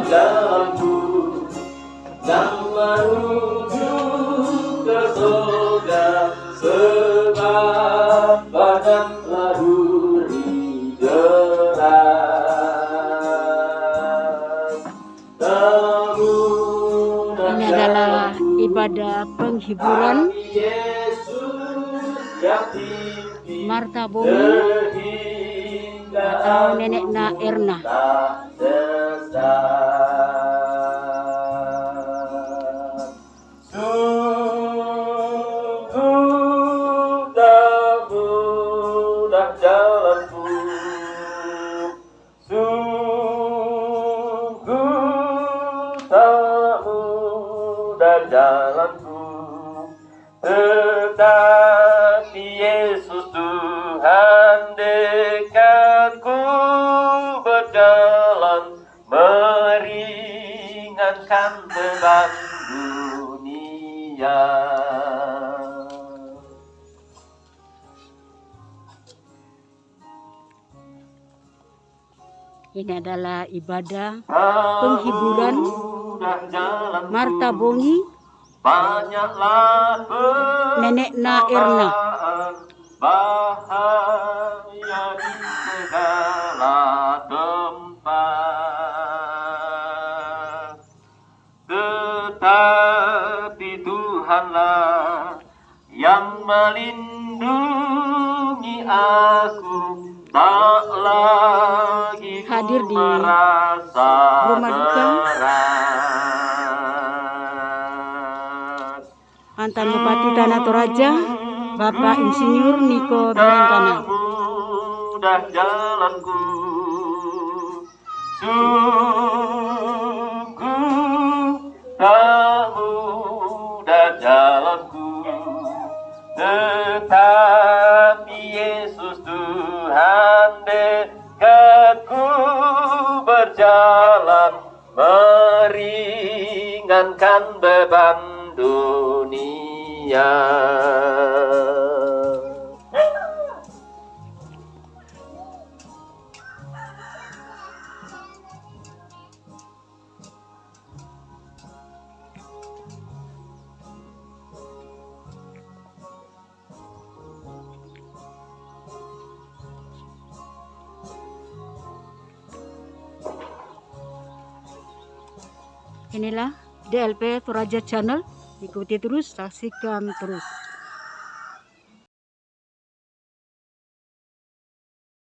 jalanku yang menuju ke surga, sebab badan laluri deras. Ini adalah ibadah penghiburan Martha Bongi atau Nenek Na Erna. Sungguh tak mudah jalanku, sungguh tak mudah jalanku, tetapi Yesus Tuhan dekatku, berjalan meringankan beban dunia. Ini adalah ibadah penghiburan Martha Bongi, Nenek Na Erna. Bahaya di segala tempat, tetapi Tuhanlah yang melindungi aku, tak lagi Hadir di merasa rumah duka berat. Mantan Bupati Tanah Toraja, Bapak Insinyur Niko Birengkana. Mudah jalanku, sungguh tak mudah jalanku, tetapi Yesus Tuhan dekatku, berjalan meringankan beban dunia. Inilah DLP Toraja Channel. Ikuti terus, saksikan terus.